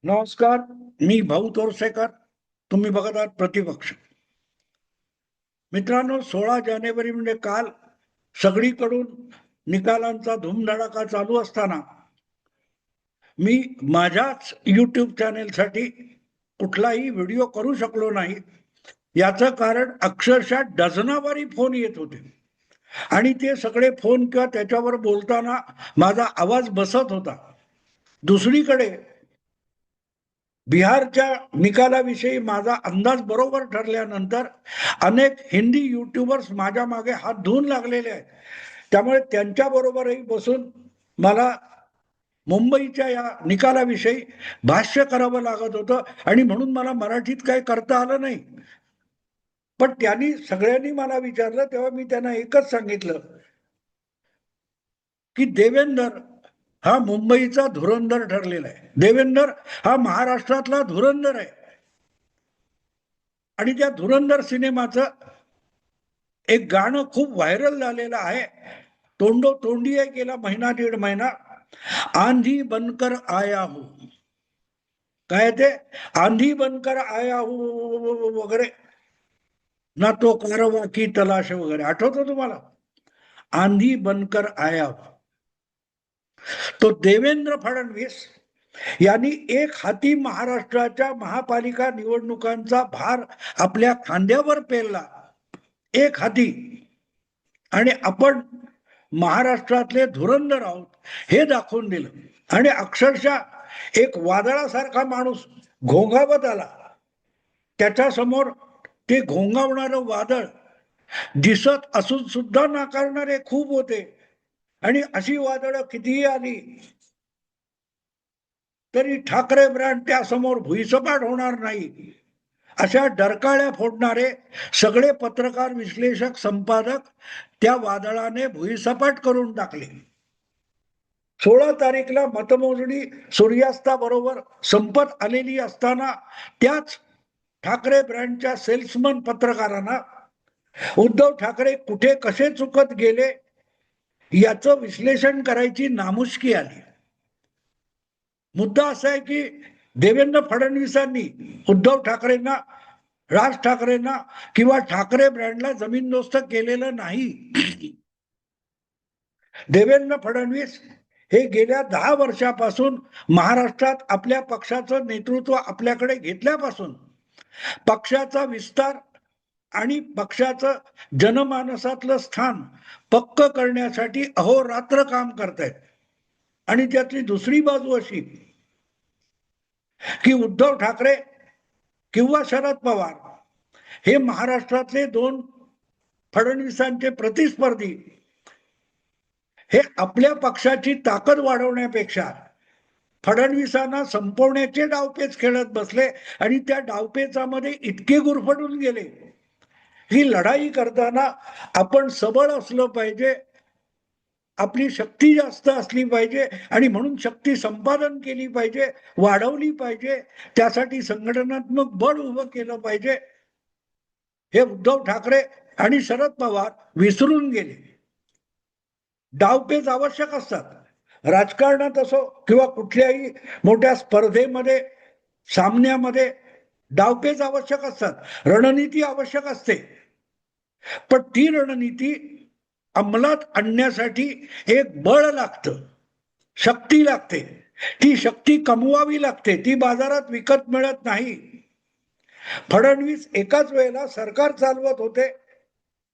नमस्कार. मी भाऊ तोरसेकर. तुम्ही बघत आहात प्रतिपक्ष. मित्रांनो, 16 जानेवारी म्हणजे काल सगळीकडून निकालांचा धूमधडाका चालू असताना मी माझ्याच युट्यूब चॅनेलसाठी कुठलाही व्हिडिओ करू शकलो नाही. याचं कारण अक्षरशः डझनावारी फोन येत होते आणि ते सगळे फोन किंवा त्याच्यावर बोलताना माझा आवाज बसत होता. दुसरीकडे बिहारच्या निकालाविषयी माझा अंदाज बरोबर ठरल्यानंतर अनेक हिंदी युट्यूबर्स माझ्या मागे हात धुवून लागलेले आहेत. त्यामुळे त्यांच्या बरोबरही बसून मला मुंबईच्या या निकालाविषयी भाष्य करावं लागत होतं आणि म्हणून मला मराठीत काही करता आलं नाही. पण त्यांनी सगळ्यांनी मला विचारलं तेव्हा मी त्यांना एकच सांगितलं की देवेंद्र हा मुंबईचा धुरंधर ठरलेला आहे. देवेंद्र हा महाराष्ट्रातला धुरंधर आहे आणि त्या धुरंधर सिनेमाचं एक गाणं खूप व्हायरल झालेलं आहे. तोंडो तोंडी आहे गेला महिना दीड महिना. आंधी बनकर आया हूं. काय ते आंधी बनकर आया हूं वगैरे, ना तो कारवा की तलाश वगैरे आठवतं तुम्हाला? आंधी बनकर आया हूं. तो देवेंद्र फडणवीस यांनी एक हाती महाराष्ट्राच्या महापालिका निवडणुकांचा भार आपल्या खांद्यावर पेलला, एक हाती. आणि आपण महाराष्ट्रातले धुरंधर आहोत हे दाखवून दिलं. आणि अक्षरशः एक वादळासारखा माणूस घोंघावत आला. त्याच्या समोर ते घोंघावणारं वादळ दिसत असून सुद्धा नाकारणारे खूप होते. आणि अशी वादळं कितीही आली तरी ठाकरे ब्रँड त्यासमोर भुईसपाट होणार नाही, अशा डरकाळ्या फोडणारे सगळे पत्रकार, विश्लेषक, संपादक त्या वादळाने भुईसपाट करून टाकले. 16 तारीखला मतमोजणी सूर्यास्ताबरोबर संपत आलेली असताना त्याच ठाकरे ब्रँडच्या सेल्समन पत्रकारांना उद्धव ठाकरे कुठे कसे चुकत गेले याचं विश्लेषण करायची नामुष्की आली. मुद्दा असा आहे की देवेंद्र फडणवीसांनी उद्धव ठाकरेंना, राज ठाकरेंना किंवा ठाकरे ब्रँडला जमीनदोस्त केलेलं नाही. देवेंद्र फडणवीस हे गेल्या 10 वर्षापासून महाराष्ट्रात आपल्या पक्षाचं नेतृत्व आपल्याकडे घेतल्यापासून पक्षाचा विस्तार आणि पक्षाचं जनमानसातलं स्थान पक्क करण्यासाठी अहोरात्र काम करतायत. आणि त्यातली दुसरी बाजू अशी की उद्धव ठाकरे किंवा शरद पवार हे महाराष्ट्रातले दोन फडणवीसांचे प्रतिस्पर्धी हे आपल्या पक्षाची ताकद वाढवण्यापेक्षा फडणवीसांना संपवण्याचे डावपेच खेळत बसले आणि त्या डावपेचामध्ये इतके गुरफटून गेले. ही लढाई करताना आपण सबळ असलं पाहिजे, आपली शक्ती जास्त असली पाहिजे आणि म्हणून शक्ती संपादन केली पाहिजे, वाढवली पाहिजे, त्यासाठी संघटनात्मक बळ उभं केलं पाहिजे. हे उद्धव ठाकरे आणि शरद पवार विसरून गेले. डावपेच आवश्यक असतात, राजकारणात असो किंवा कुठल्याही मोठ्या स्पर्धेमध्ये, सामन्यामध्ये डावपेच आवश्यक असतात, रणनीती आवश्यक असते. पण ती रणनीती अंमलात आणण्यासाठी एक बळ लागतं, शक्ती लागते. ती शक्ती कमवावी लागते, ती बाजारात विकत मिळत नाही. फडणवीस एकाच वेळेला सरकार चालवत होते,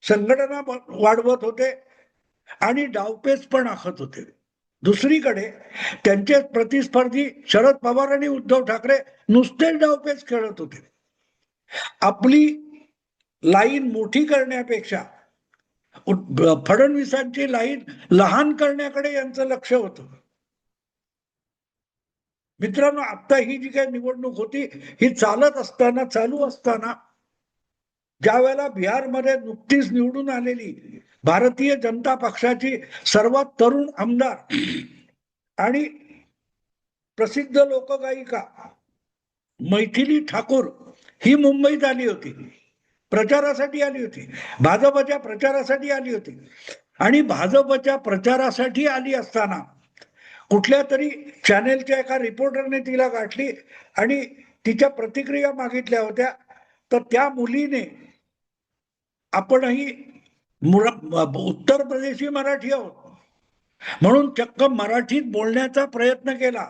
संघटना वाढवत होते आणि डावपेच पण आखत होते. दुसरीकडे त्यांचे प्रतिस्पर्धी शरद पवार आणि उद्धव ठाकरे नुसतेच डावपेच खेळत होते. आपली लाईन मोठी करण्यापेक्षा फडणवीसांची लाईन लहान करण्याकडे यांचं लक्ष होतं. मित्रांनो, आता ही जी काही निवडणूक होती ही चालू असताना ज्या वेळेला बिहारमध्ये नुकतीच निवडून आलेली भारतीय जनता पक्षाची सर्वात तरुण आमदार आणि प्रसिद्ध लोकगायिका मैथिली ठाकूर ही मुंबईत आली होती, प्रचारासाठी आली होती, भाजपच्या प्रचारासाठी आली होती. आणि भाजपच्या प्रचारासाठी आली असताना कुठल्या तरी चॅनेलच्या एका रिपोर्टरने तिला गाठली आणि तिच्या प्रतिक्रिया मागितल्या होत्या. तर त्या मुलीने आपणही उत्तर प्रदेशी मराठी आहोत म्हणून चक्क मराठीत बोलण्याचा प्रयत्न केला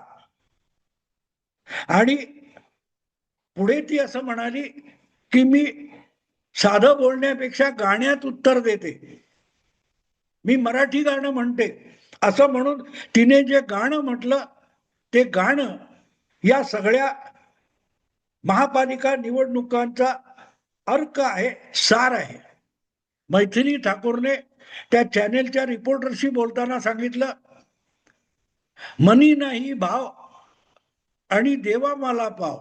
आणि पुढे ती असं म्हणाली की मी साधं बोलण्यापेक्षा गाण्यात उत्तर देते, मी मराठी गाणं म्हणते. असं म्हणून तिने जे गाणं म्हटलं ते गाणं या सगळ्या महापालिका निवडणुकांचा अर्क आहे, सार आहे. मैथिली ठाकूरने त्या चॅनेलच्या रिपोर्टरशी बोलताना सांगितलं, मनी नाही भाव आणि देवा मला पाव.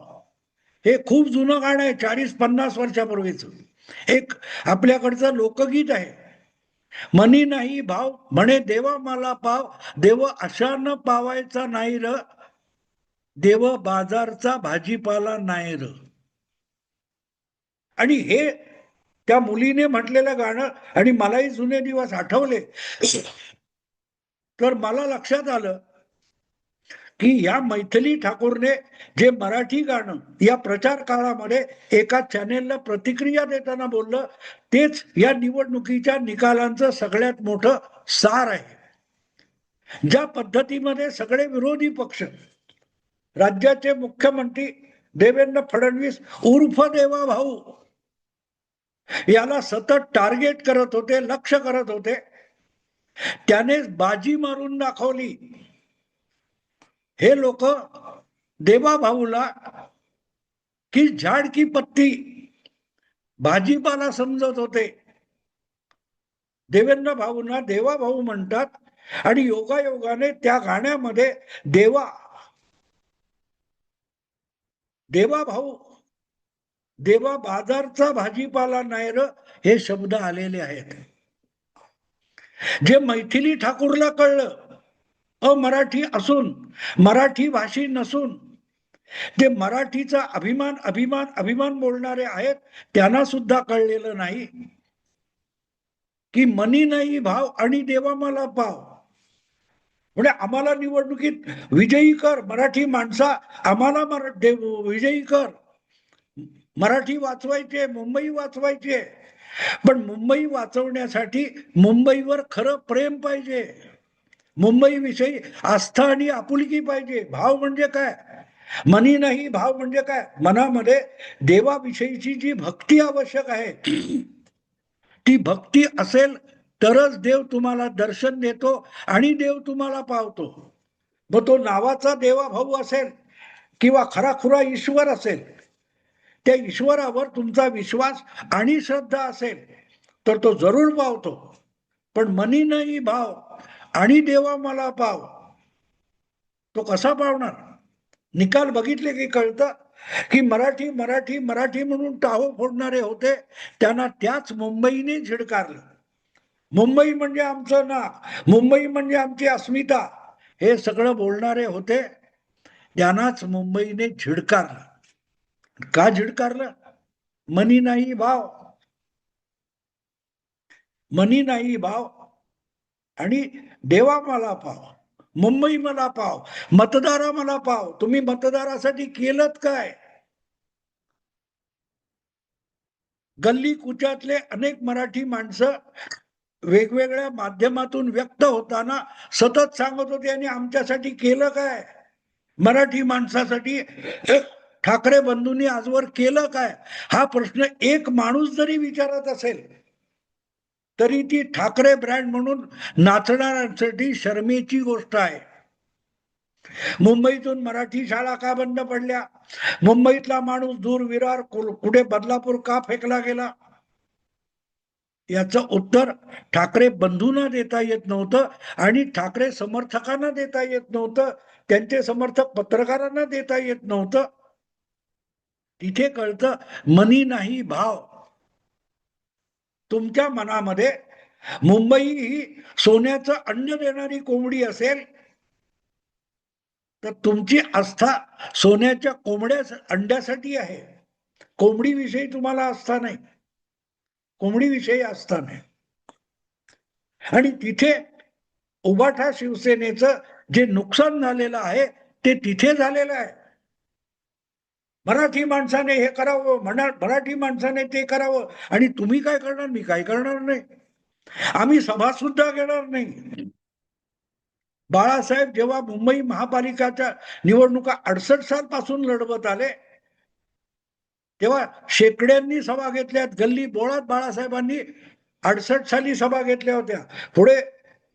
हे खूप जुनं गाणं आहे, 40-50 वर्षापूर्वीच एक आपल्याकडचं लोकगीत आहे. मनी नाही भाव म्हणे देवा मला पाव, देव अशानं पावायचा नाही र, देव बाजारचा भाजीपाला नाही र. आणि हे त्या मुलीने म्हटलेलं गाणं आणि मलाही जुने दिवस आठवले. तर मला लक्षात आलं की या मैथिली ठाकूरने जे मराठी गाणं या प्रचार काळामध्ये एका चॅनेलला प्रतिक्रिया देताना बोललं, तेच या निवडणुकीच्या निकालांचं सगळ्यात मोठं सार आहे. ज्या पद्धतीमध्ये सगळे विरोधी पक्ष, राज्याचे मुख्यमंत्री देवेंद्र फडणवीस उर्फ देवा भाऊ याला सतत टार्गेट करत होते, लक्ष करत होते, त्याने बाजी मारून दाखवली. हे लोक देवा भाऊला की झाड की पत्ती भाजीपाला समजत होते. देवेंद्र भाऊंना देवा भाऊ म्हणतात आणि योगायोगाने त्या गाण्यामध्ये देवा भाऊ, देवा बाजारचा भाजीपाला नाही र, हे शब्द आलेले आहेत. जे मैथिली ठाकूरला कळलं, अमराठी असून, मराठी भाषी नसून ते मराठीचा अभिमान अभिमान अभिमान बोलणारे आहेत, त्यांना सुद्धा कळलेलं नाही की मनी नाही भाव आणि देवा मला पाव. म्हणजे आम्हाला निवडणुकीत विजयी कर, मराठी माणसा आम्हाला विजयी कर, मराठी वाचवायचे, मुंबई वाचवायची. पण मुंबई वाचवण्यासाठी मुंबईवर खरं प्रेम पाहिजे, मुंबई विषयी आस्था आणि आपुलकी पाहिजे. भाव म्हणजे काय, मनी नाही भाव म्हणजे काय, मनामध्ये देवाविषयीची जी भक्ती आवश्यक आहे ती भक्ती असेल तरच देव तुम्हाला दर्शन देतो आणि देव तुम्हाला पावतो. मग तो नावाचा देवा भाऊ असेल किंवा खराखुरा ईश्वर असेल, त्या ईश्वरावर तुमचा विश्वास आणि श्रद्धा असेल तर तो जरूर पावतो. पण मनी नाही भाव आणि देवा मला पाव, तो कसा पावणार? निकाल बघितले की कळतं की मराठी मराठी मराठी म्हणून टाहो फोडणारे होते, त्यांना त्याच मुंबईने झिडकारलं. मुंबई म्हणजे आमचं ना, मुंबई म्हणजे आमची अस्मिता, हे सगळं बोलणारे होते, त्यांनाच मुंबईने झिडकारलं. का झिडकारलं? मनी नाही भाव, मनी नाही भाव आणि देवा मला पाव, मुंबई मला पाव, मतदारा मला पाव. तुम्ही मतदारासाठी केलं काय? गल्ली कुचातले अनेक मराठी माणसं वेगवेगळ्या माध्यमातून व्यक्त होताना सतत सांगत होते आणि आमच्यासाठी केलं काय, मराठी माणसासाठी ठाकरे बंधूंनी आजवर केलं काय? हा प्रश्न एक माणूस जरी विचारत असेल तरी ती ठाकरे ब्रँड म्हणून नाचणाऱ्यांसाठी शर्मेची गोष्ट आहे. मुंबईतून मराठी शाळा का बंद पडल्या, मुंबईतला माणूस दूर विरार कुठे बदलापूर का फेकला गेला, याचं उत्तर ठाकरे बंधूंना देता येत नव्हतं आणि ठाकरे समर्थकांना देता येत नव्हतं, त्यांचे समर्थक पत्रकारांना देता येत नव्हतं. तिथे कळतं मनी नाही भाव. तुमच्या मनामध्ये मुंबई ही सोन्याचं अन्न देणारी कोंबडी असेल तर तुमची आस्था सोन्याच्या अंड्यासाठी आहे, कोंबडीविषयी तुम्हाला आस्था नाही, कोंबडीविषयी आस्था नाही. आणि तिथे उभाठा शिवसेनेचं जे नुकसान झालेलं आहे ते तिथे झालेलं आहे. मराठी माणसाने हे करावं, मराठी माणसाने ते करावं, आणि तुम्ही काय करणार? मी काय करणार नाही. आम्ही सभा सुद्धा घेणार नाही. बाळासाहेब जेव्हा मुंबई महापालिकाच्या निवडणुका 68 सालपासून लढवत आले, तेव्हा शेकड्यांनी सभा घेतल्यात. गल्ली बोळात बाळासाहेबांनी 68 साली सभा घेतल्या होत्या. पुढे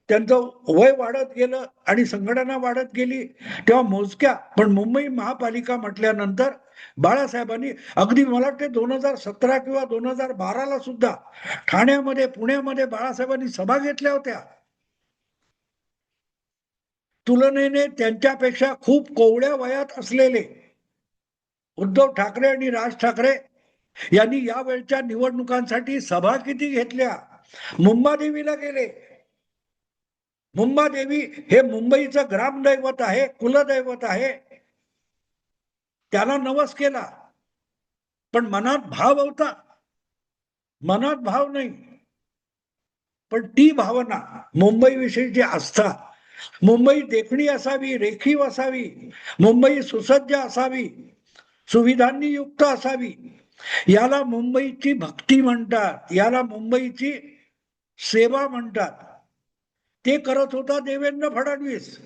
त्यांचं वय वाढत गेलं आणि संघटना वाढत गेली, तेव्हा मोजक्या, पण मुंबई महापालिका म्हटल्यानंतर बाळासाहेबांनी अगदी मला वाटते 2017 किंवा 2012ला सुद्धा ठाण्यामध्ये, पुण्यामध्ये बाळासाहेबांनी सभा घेतल्या होत्या. तुलनेने त्यांच्यापेक्षा खूप कोवळ्या वयात असलेले उद्धव ठाकरे आणि राज ठाकरे यांनी यावेळच्या निवडणुकांसाठी सभा किती घेतल्या. मुंबादेवीला गेले. मुंबादेवी हे मुंबईचं ग्रामदैवत आहे, कुलदैवत आहे. त्याला नवस केला, पण मनात भाव होता. मनात भाव नाही, पण ती भावना, मुंबई विषयीची आस्था, मुंबई देखणी असावी, रेखीव असावी, मुंबई सुसज्ज असावी, सुविधांनी युक्त असावी, याला मुंबईची भक्ती म्हणतात, याला मुंबईची सेवा म्हणतात. ते करत होता देवेंद्र फडणवीस.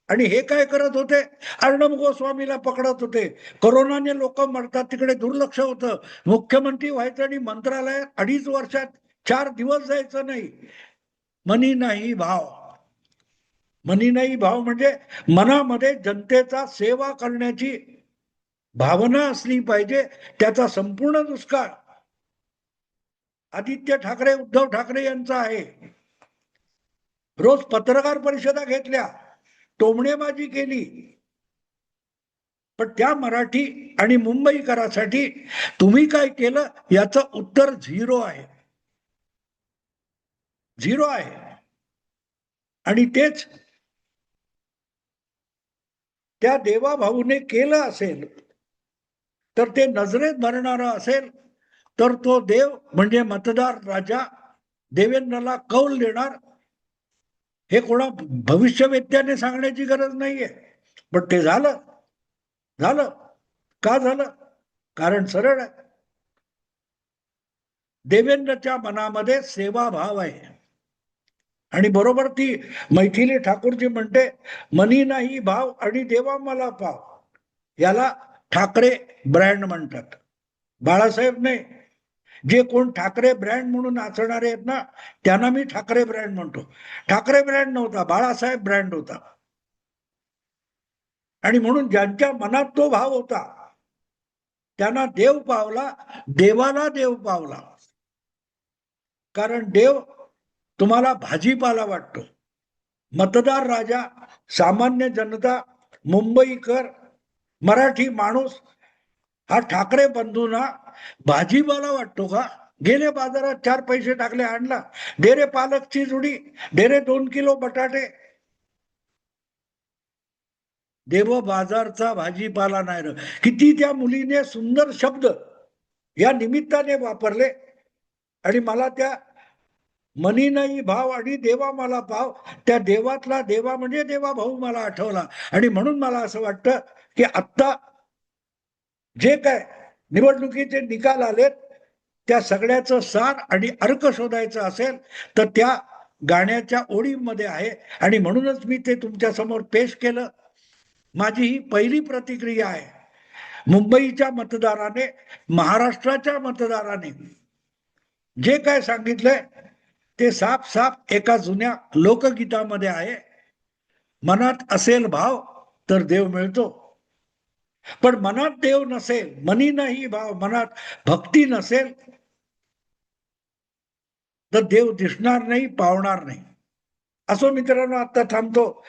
आणि हे काय करत होते? अर्णब गोस्वामीला पकडत होते. कोरोनाने लोक मरतात तिकडे दुर्लक्ष होतं. मुख्यमंत्री व्हायचं आणि मंत्रालयात 2.5 वर्षात 4 दिवस जायचं नाही. मनी नाही भाव. मनी नाही भाव म्हणजे मनामध्ये जनतेचा सेवा करण्याची भावना असली पाहिजे. त्याचा संपूर्ण दुष्काळ आदित्य ठाकरे, उद्धव ठाकरे यांचा आहे. रोज पत्रकार परिषदा घेतल्या, टोमणेबाजी केली, पण त्या मराठी आणि मुंबईकरासाठी तुम्ही काय केलं याचं उत्तर 0 आहे. 0 आहे. आणि तेच त्या देवाभाऊने केलं असेल तर ते नजरेत भरणारा असेल तर तो देव म्हणजे मतदार राजा देवेंद्रला कौल देणार. हे कोणा भविष्यवेत्याने सांगण्याची गरज नाहीये, पण ते झालं. का झालं? कारण सरळ आहे. देवेंद्रच्या मनामध्ये सेवाभाव आहे. आणि बरोबर ती मैथिली ठाकूरजी म्हणते, मनी नाही भाव आणि देवा मला पाव. याला ठाकरे ब्रँड म्हणतात. बाळासाहेब नाही. जे कोण ठाकरे ब्रँड म्हणून नाचणारे आहेत ना, त्यांना मी ठाकरे ब्रँड म्हणतो. ठाकरे ब्रँड नव्हता, बाळासाहेब ब्रँड होता. आणि म्हणून ज्यांच्या मनात तो भाव होता त्यांना देव पावला, देवाला देव पावला. कारण देव तुम्हाला भाजीपाला वाटतो. मतदार राजा, सामान्य जनता, मुंबईकर, मराठी माणूस हा ठाकरे बंधूंना भाजीपाला वाटतो का? गेले बाजारात 4 पैसे टाकले, आणला, दे रे पालकची जुडी, दे रे 2 किलो बटाटे. देव बाजारचा भाजीपाला नाही. किती त्या मुलीने सुंदर शब्द या निमित्ताने वापरले. आणि मला त्या मनी नाही भाव आणि देवा मला पाव, त्या देवातला देवा म्हणजे देवा भाऊ मला आठवला. आणि म्हणून मला असं वाटतं की आत्ता जे काय निवडणुकीचे निकाल आलेत त्या सगळ्याचं सार आणि अर्क शोधायचं असेल तर त्या गाण्याच्या ओळीमध्ये आहे. आणि म्हणूनच मी ते तुमच्या समोर पेश केलं. माझी ही पहिली प्रतिक्रिया आहे. मुंबईच्या मतदाराने, महाराष्ट्राच्या मतदाराने जे काय सांगितलंय ते साफ साफ एका जुन्या लोकगीतामध्ये आहे. मनात असेल भाव तर देव मिळतो, पण मनात देव नसेल, मनी नाही भाव, मनात भक्ती नसेल तर देव दिसणार नाही, पावणार नाही. असो मित्रांनो, आता थांबतो.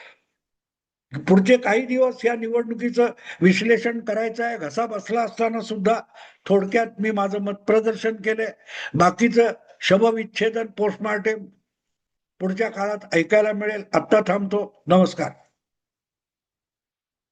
पुढचे काही दिवस या निवडणुकीचं विश्लेषण करायचं आहे. घसा बसला असताना सुद्धा थोडक्यात मी माझं मत प्रदर्शन केलंय. बाकीचं शवविच्छेदन, पोस्टमार्टम पुढच्या काळात ऐकायला मिळेल. आता थांबतो. नमस्कार.